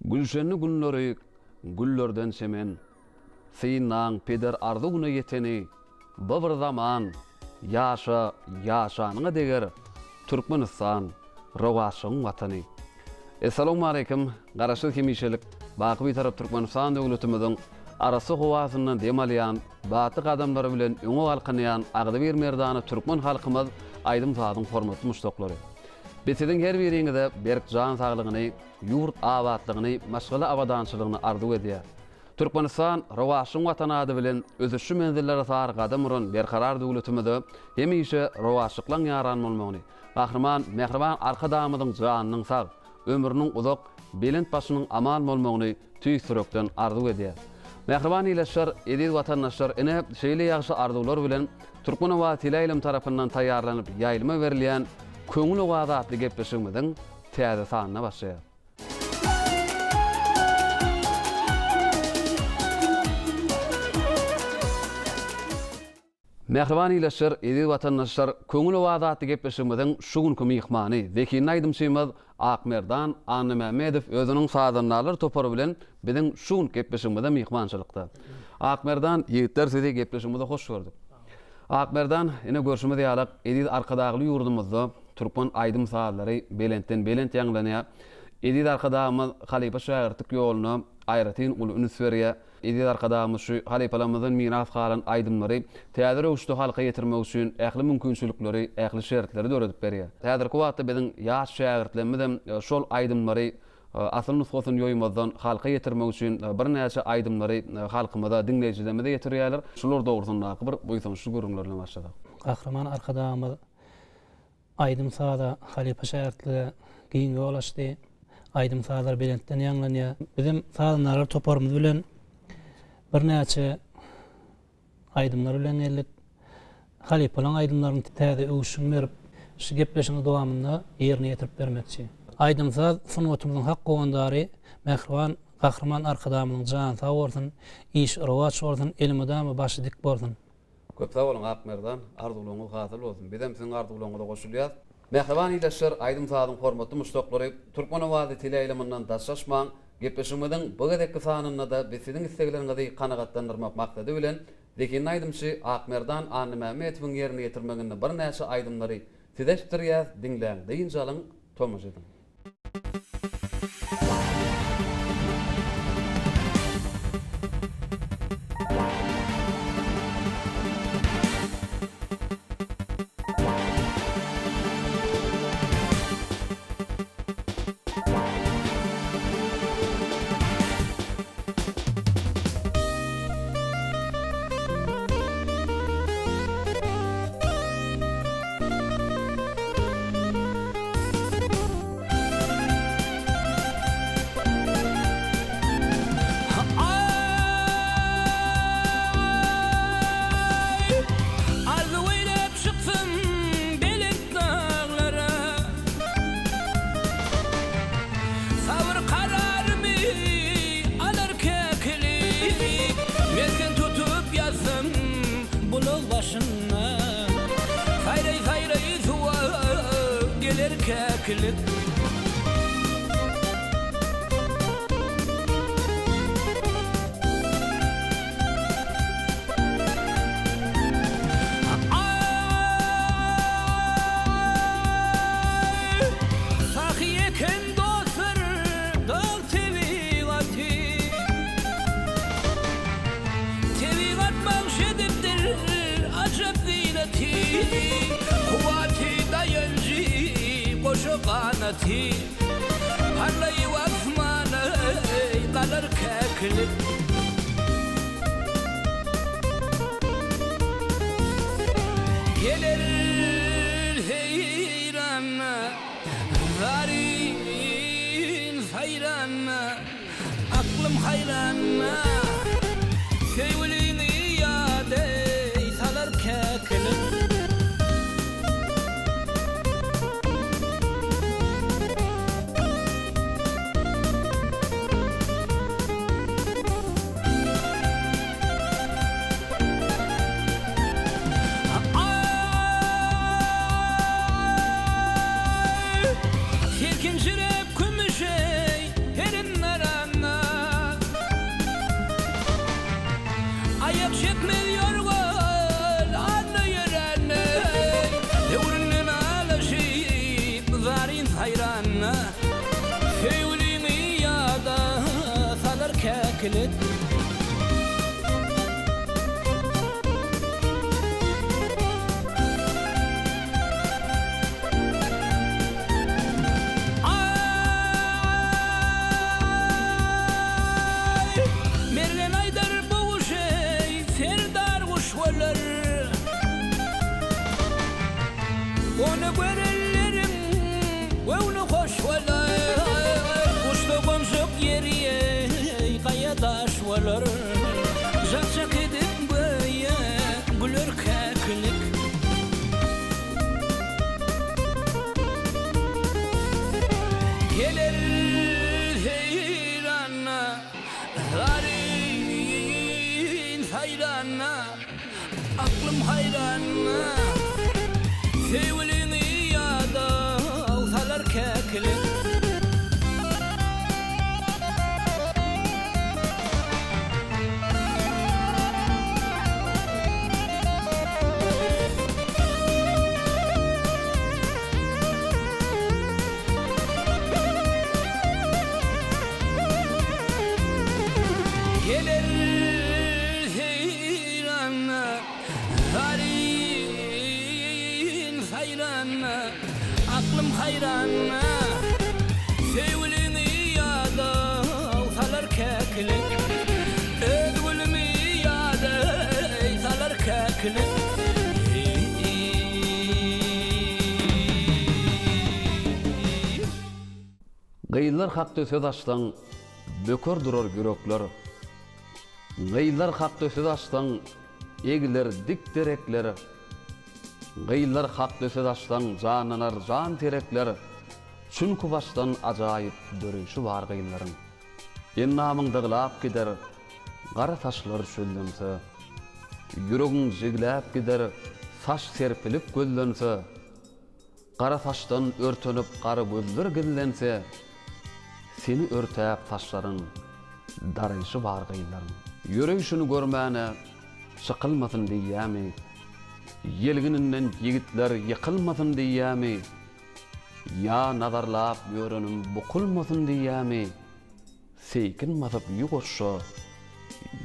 Gülşenli günleri güllerden semen, Sıynan peder ardı güne yeteni, babır zaman, yaşanına deger, Türkmenistan, Rovaşın vatani. Assalamu alaikum, garaşyl kemişelik, baky tarap Türkmenistan döwletimizin arasy howasyndan demalayan, batyk adamlary bilen öňe galkynýan agdy bir merdany Türkmen halkymyz aýdym tadyň hormatly muşdoklary. Betediň her biriňizde berk jan saglygyny, ýurt abadlygyny, maşgala abadançylygyny arzu edýär. Türkmenistan Rovaşyň watany ady bilen özüşü menzillere sar gadamyryň berkarar döwletimizde hemişe rowaşyklaň ýaran bolmagyny, gahrman, mehriban arkadamyzyň janynyň sag, ömrüniň uzak, belent başynyň amal bolmagyny tüýsürekden arzu edýär. Mehriban ileşler, ediz watandaşlar ene şeýle ýagşy arzuwlar bilen Türkmen we Tile ilim tarapyndan taýýarlanyp ýaýlyma berilýän köňül owadatly gepleşigimiziň täze sanyna başlaýar. Mehriban ileşler, ediz watandaşlar köňül owadatly gepleşigimiziň şu günkü mihmany Zeki Naýdym Symyz Akmerdan Anny Mämedow özüniň sadanlary topary bilen biziň şu gün gepleşigimizde mihmançylykda. Akmerdan ýigitler sizi gepleşigimizde hoş gördük. Akmerdan ene görüşmede ýarak ediz arkadagy ýurdumyzda Türkmen aýdym saadlary belentden belent ýanglanýar. Ediz arkadagymyz Halipa şähertlik ýoluny aýratyn ulu ünsweriýe. Ediz arkadagymyz şu halipalamyzyň miras galan aýdymlary täze rewşde halka ýetirmek üçin ähli mümkinçilikleri, ähli şertleri döredip berýär. Häzirki wagtda biziň ýaş şähertlerimiz şol aýdymlary asl nusgasyny ýoýmazdan halka ýetirmek üçin bir näçe aýdymlary halkymyza, dinleýijilerimize ýetirýärler. Şular dogrusynda bir buýsançly görüňlerle başladyk. Kahraman arkadagymyz aýdym saada Halipa şähertlige giňe ýolaşdy. Aýdym saadlar belentden ýanglanýar. Bizim sadanlary toparymyz bilen bir näçe aýdymlar bilen geldik. Halipalaň aýdymlaryny täze öwüşüň berip, şu gepleşiň dowamynda ýerine ýetirip bermekçi. Aýdym saad sunwatymyzyň hak gowandary Mehriban Kahraman arkadamyň jan sag bolsun, iş rowaç bolsun, elmedäme başy dik bolsun. Köp sag bolun Akmerdan, arzuwlaryňyz hasyl bolsun. Bizem siziň arzuwlaryňyza goşulýar. Mehriban ileşler, aýdym sadyň hormatly muşdoklary, Türkmen we Tile iliminiň daşlaşmaň gepleşigimiziň bu gedekki sanyna da biziň islegleriňizi kanagatlandyrmak maksady bilen Zeki Naýdym Akmerdan Anny Mämedowyň ýerine ýetirmeginde bir näçe aýdymlary sizeşdirýär, dinläň diýinjalyň tomuş edin. Keklik Sahiye dostlar dağ teviğatı Teviğat mavşediptir acab zineti Kuvati dayancı boşu kanatı Parlayı vakfmanı kalır keklik Gelir heyranına Zarin hayranına Aklım hayranına Sevgilini yade salar keklik Şirep kümüşey herin nara hayranna Fevlini yada salar kekilet Mergen aydar bu şey serdar kuşvalar Onu görellerim ve onu hoşvalar Kuşta komşuk yeriye kaya taşvalar Jakşak edip böyle gülür keklik Gelir heyranna Harin hayranna Aklım hayranna Sevlini yada salar keklik Gelir heyranna Harin hayranna Aklım hayranna Sevlini yada salar keklik Özgülümü yada salar keklik Gıyıllar hakta söz açtan bökör durur yürekler. Gıyıllar hakta söz açtan egiler dik direkler. Gıyıllar hakta söz açtan jananar jan terekler. Çünkü baştan acayip dörüşü var gıyılların. En namыңda gılap gider, qara taşlar çöllense. Yüreğin jiglap gider, saç serpilip göllense. Qara taştan örtönüp qara gözler gillense. Seni örtäp taşların darayışı var gıyılların. Yüreğişini görmäne şıkılmasın diýämi? Yelgininden yigitler yıkılmasın diýämi? Ya nazarlap ýörenim bukulmasın diýämi? Seykinmasıp ýugoşşa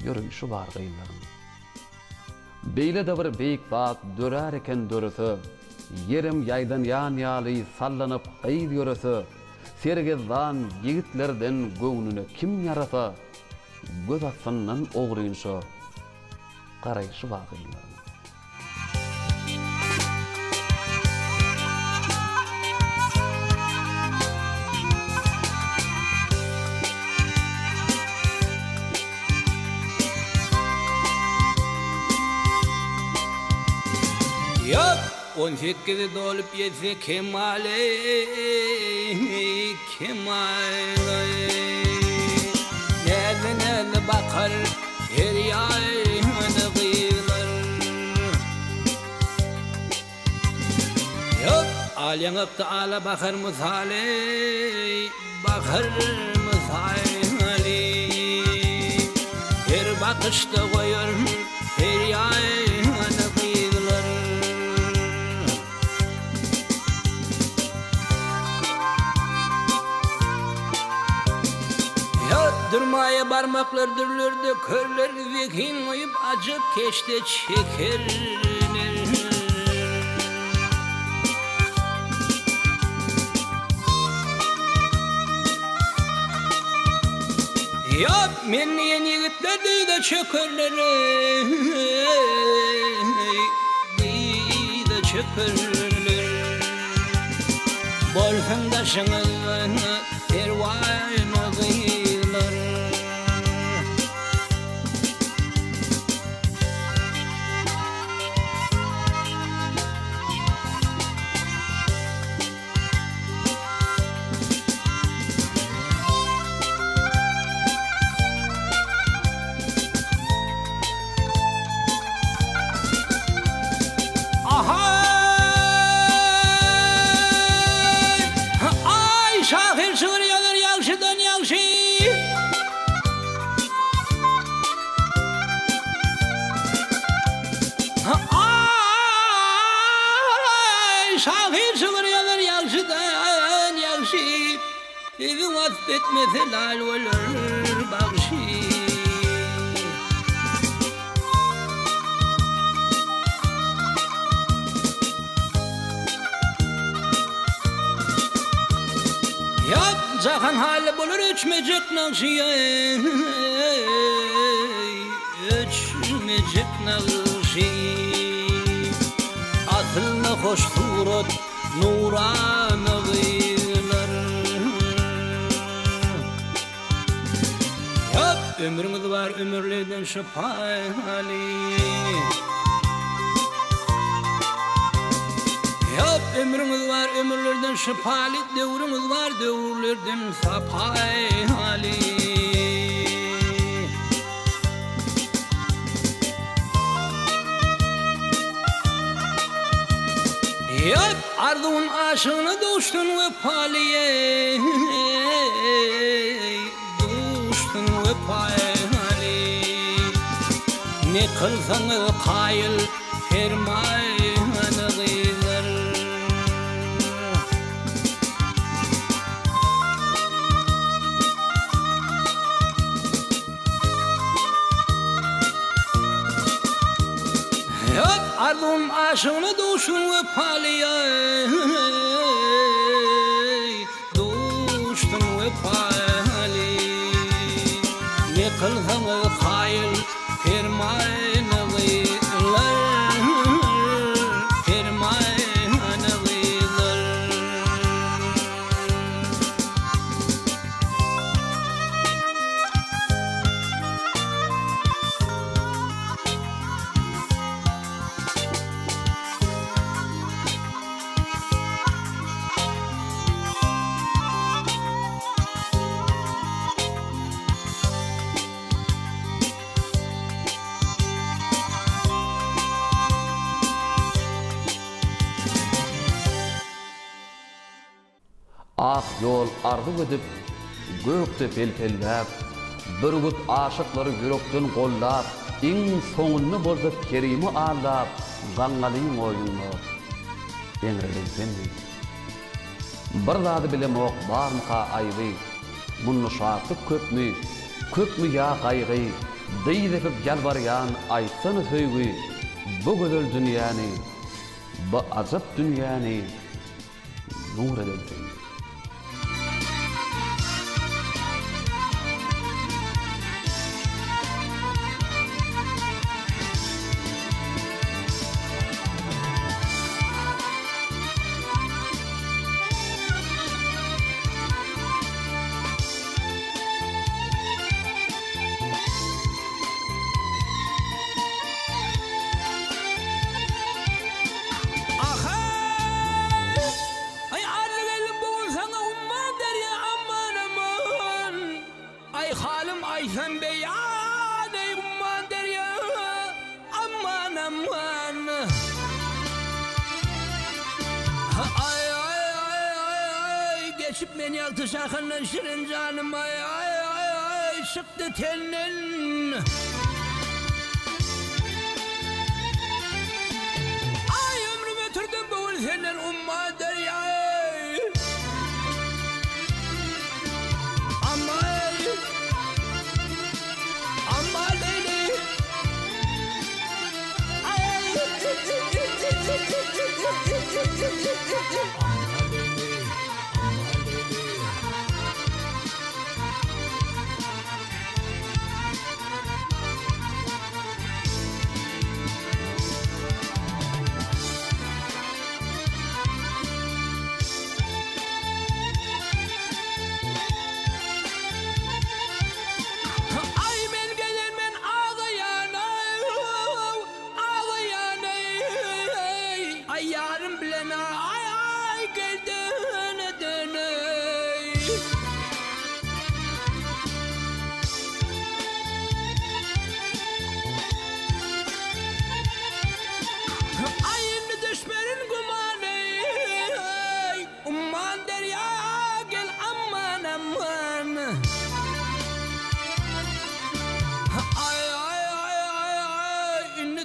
yüreğişi var gıyılların. Beýle de bir beýik zat dörer eken dörüsü, yerim ýaýdan ýan ýaly sallanyp gıyl ýöresi, sergezdan yigitlerden göwnüne kim yarasa, göz atsyndan ogryňşa garaýşy var gıyılların. Yok 18 dolup yetse Kemal'e Nereden bakar her yayını kıyılar Yok alyanıp da ala bakar misali Her bakışta koyar her yayını kıyılar Durmaya barmaklar dürlürdü körler zekin oyup acıp keşte çekerler Yok men niyen yigitler deyde çökerler Deyde çökerler Bolsun daşını ervayna gıylar Ay şahir Evin affetmese lal olur bakşı. Yap cahan hali bulur üçmecek nakşiye. Üçmecek nakşiye. Atılna hoş surat nuranı gıylar. Yap ömrümüz var ömürlerden şıphali. Yap ömrümüz var ömürlerden şıphali. Devrimiz var devrlerden sapali. Yap ardın aşığını düştün ve paliye. Düştün ve pali. Ne kılsanız kayıl fermanı gıylar. Yap ardın aşığını düştün ve paliye. Düştün ve pali. Ne kılsanız kayıl fermanı gıylar. Fermanı gıylar. Ak yol ardı gidip, gökte pelpellap, bir gut aşıkları yürekten gollap, iň soňuny bozup kerimi alap, gaňgalyň oýunly eňreleysenmi? Bir zady bilemok barmyka aýby, munny şartyk köpmü ya gaýgy, diýdip jalbarýan aýtsana söýgü, bu gözel dünýäni, bu azap dünýäni nur edensen. Ayhan beyan ey umman derya aman aman. Ay ay ay ay ay geçip beni yaktı şarkından şirin canım. Ay ay ay ay çıktı tenen. Ay ömrümü ötürdüm bugün senden umman derya.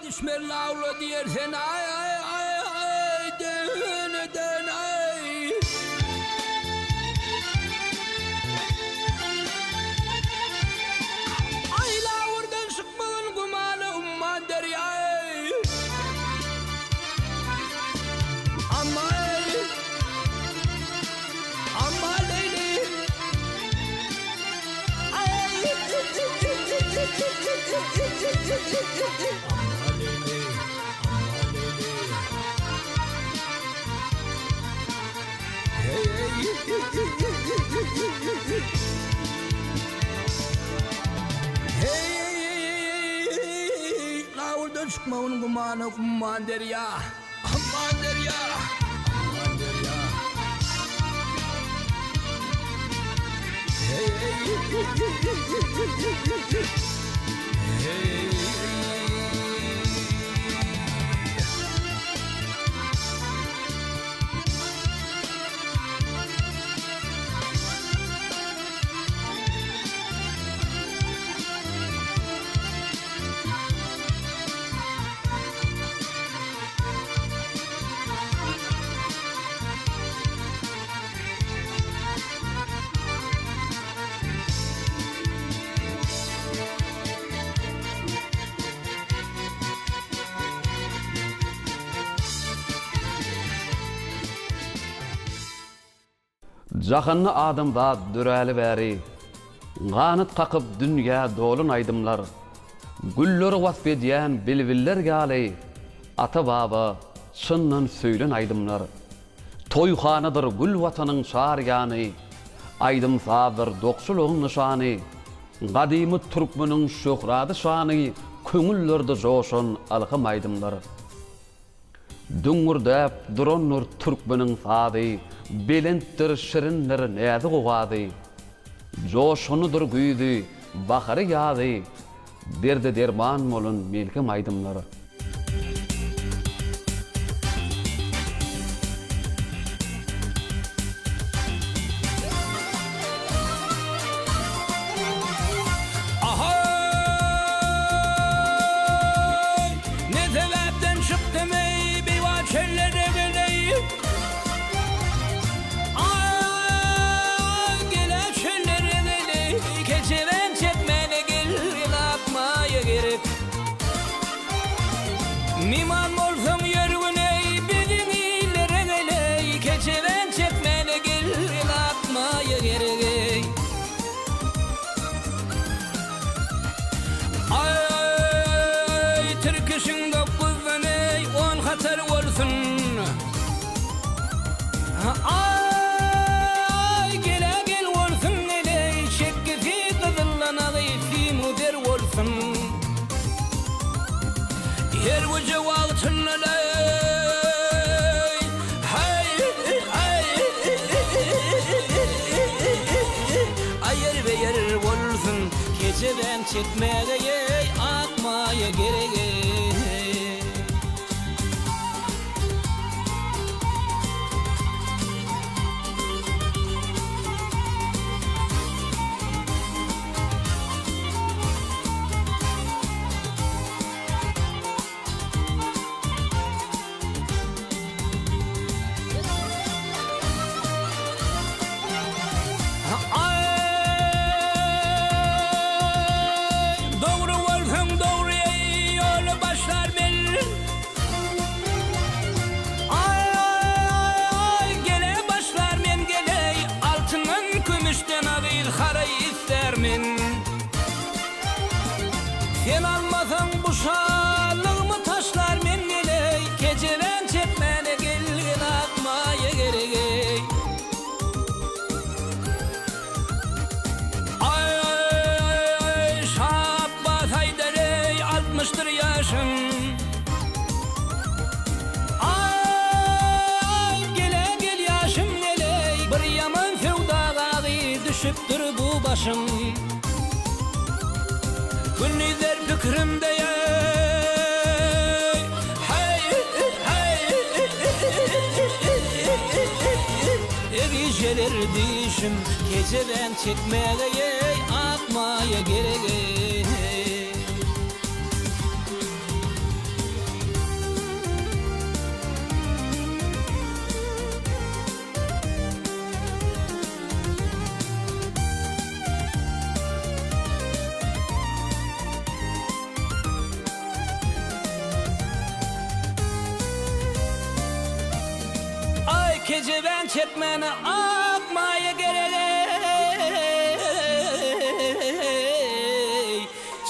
Bismillah diyersen ay ay ay ay dön ay. Kavurda çıkma onun kumanı kuman derya. Aman derya. Aman derya. Hey hey. Jahanny adamda döräli bäri, ganyt kakyp dünýä dolun aydymlar, güller wasp edýän bilbiller gali, ata baba şyndan söýlen aydymlar. Toýhanadyr gül watanyň şarýany, aydym sabir dokşulugyň nyşany, gadymy türkmeniň şöhrady şany, köňüllerde joşan alhym aydymlar. Düňürdäp duranlar türkmeniň sady, belentdir şirinler näze gowady. Joşunudur güýdi, bahary ýady, derde derman bolun melkem aydymlary. Miman bolsaň ýörgüne bizim illere geley, keçeben çekmene gel atmaya gerek. Ay Türküşüň dokuzany on hatar bolsun. Ay gel bolsun eley, şekki kızıllanagy muder bolsun. Yer wuce waltınlay, hay ayır ve yer bolsun, keçeben çekmege atmaya gerek. Sen almasan bu şallığımı taşlar men geley, keçeben çekmene gelgin atmaya gerek. Ay Şabbas Haydarey 60'dır yaşım. Ay gel yaşım neley, bir yaman sevdağa düşüptür bu başım. Günniler fikrimde yey, hey Egijeler dişim, keçeben çekmege atmaya gerek. Keçeben çekmene atmaya gerek.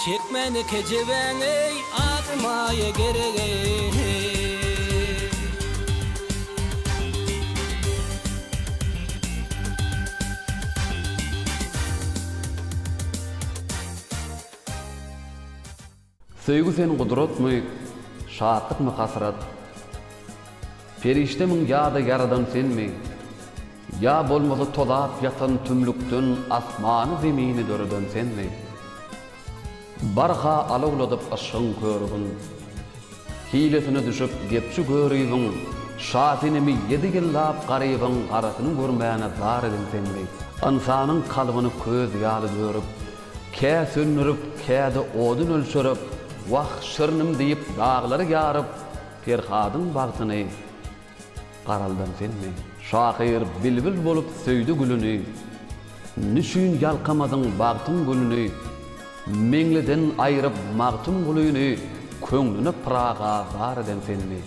çekmeni keceven ey ağırmaya gerek. Söýgü sen gudrat mı, şatlyk mı hasrat? Periştemin ýa-da yaradan sen mi? Ya bolmasa tolap yatan tümlükden asmany zemini döreden sen mi? Barha alawladyp aşyň körügün, hilesine düşüp gepçi görüýüň, şatinimi ýedi gillap garybyň arasyny görmäne zar eden sen mi? Insanyň kalbyny köz ýaly görüp, kä sönürüp, käde odun ölçürüp, wah şyrnym diýip dağlary ýaryp, Ferhadyň bagtyny garaldan sen mi? Şahyr bilbil bolup söýdi gülüni, nişin ýalkamadyň bagtyň gülüni, meňleden aýryp magtym gulüni, köňlüne praga zar eden sen mi?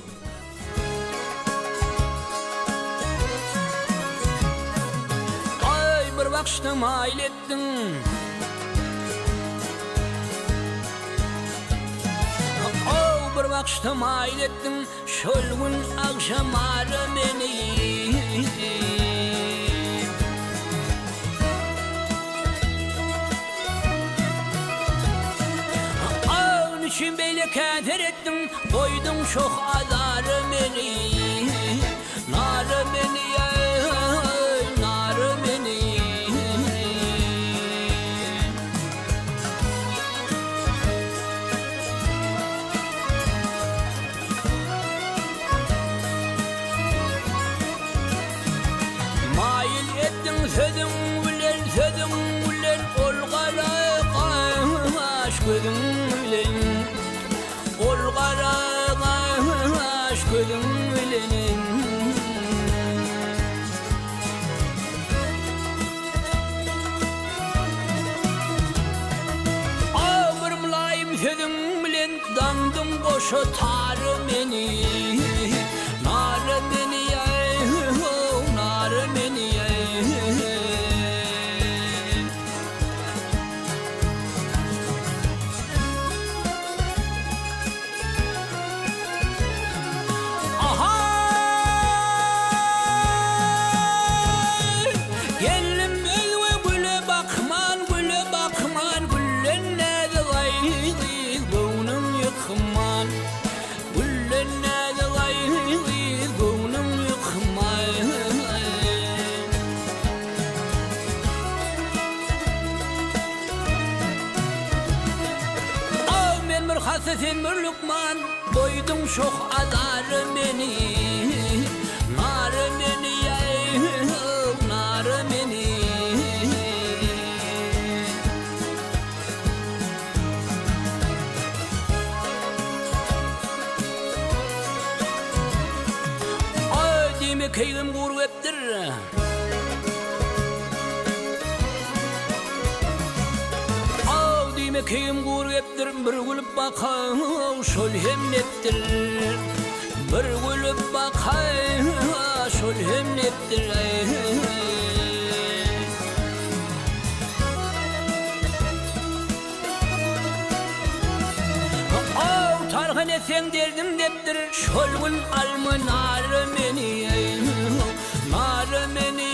Ay bir bakışta mail ettin, bir bakışta mail ettin, şol gün akşamary meni. Ağın için beyle keder ettin, koydun çok azarı meni. Narı meni, narı meni. Sözüm gülen olgara kaş gözüm gülen, olgara kaş gözüm gülen. Ağır mülayim sözüm gülen dandım boşa tarı meni, narı meni narı meni. Sen bir lukman koydun çok azarı meni, narı meni, narı meni. Ay dime keylim gurbettir, kim gurbettir, bir gülüp bakay şol hemnettir, bir gülüp bakay şol hemnettir. Aw tarhane sen derdim deptir, şol gün alma narı meni, narı meni,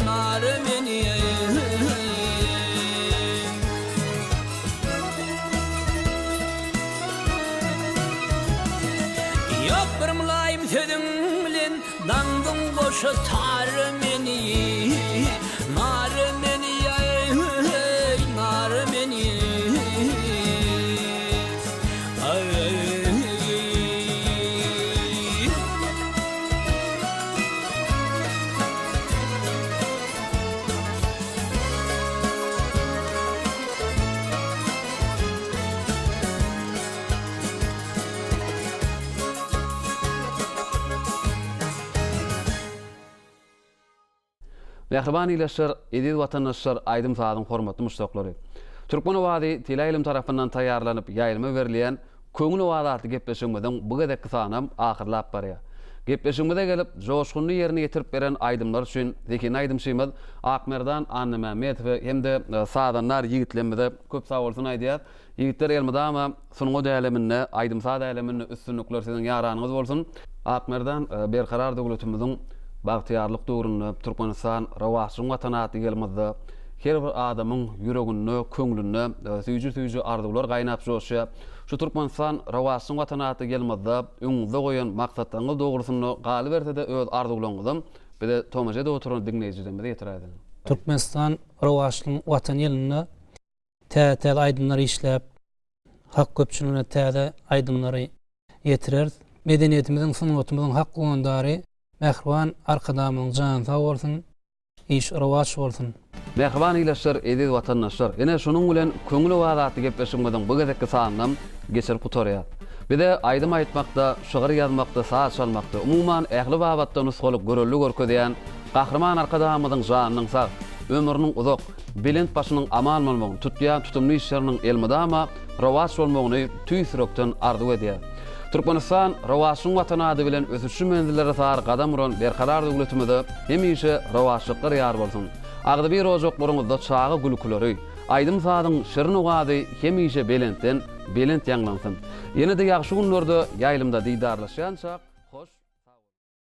narı meni. Bir mülayim sözüm bilen dandım boşa tarı meni, narı meni, narı meni. Mehriban ileşler, ediz vatandaşlar, aydym saatın hormatly muştaklary. Türkmen Owady Tile tarapyndan taýýarlanyp ýaýylma berilen Köňül Owady adly gepleşigimiziň bu gedekki sanam ahyrlap barýar. Gepleşigimizde gelip joşgunly ýerine ýetirip beren aýdymlar üçin Zeki Aýdym şeýmez Akmerdan Anna Mämmedow hemde sadanlar ýigitlerimize köp sag bolsun aýdýar. Ýigitler elmedama sunuňy däleminne Aýdym sa däleminne üstünlikler siziň ýaranyňyz bolsun. Akmerdan berkarar döwletimiziň bagtyarlyk döwründe Türkmenistan rawasyň watanaty gelmezde her bir adamyň ýüreginde, köňlünde süýjü arzular gaýnap joşýar. Şu Türkmenistan rawasyň watanaty gelmezde öňüňizde goýan maksatlaryňyz dogrusyny galy berde de öz arzularyňyzy bir de tomaja da oturan dinleýijilerimize ýetirýär. Türkmenistan rawasyň watan ýerine täze aýdymlar işläp, hak köpçüligine täze aýdymlary ýetirer. Medeniýetimiziň, sunatymyzyň hakkyndaary Mehriban arkadamyň jany sag bolsun, iş rawasy bolsun. Mehriban ileşler, ediz watandaşlar. Ene şonuň bilen köňlü wadaty gepleşigimiziň bu gezekki sanynam geçirip gutarýar. Bir de aýdym aýtmakda, şygyr ýazmakda, saat çalmakda, umumyň ähli babatda nusgalyk görelli görkezýän gahrman arkadamyzyň janynyň sag, ömrüniň uzak, bilent başynyň amal bolmagyny, tutýan tutumly işleriniň elmedama rawasy bolmagyny tüýsürekden arzu edýär. Türkmenistan rawasyň watanaty bilen ösüşi menzillere sar gadam uran berkarar döwletimizde hemişe rawasylyklar ýar bolsun. Agdy bir ojaklaryňyzda çağı gülükleri, aýdym sadyň şirin ugady hemişe belent ýaňlansyn. Ýene-de ýagşy günlerde ýaýlymda diýdarlaşýançak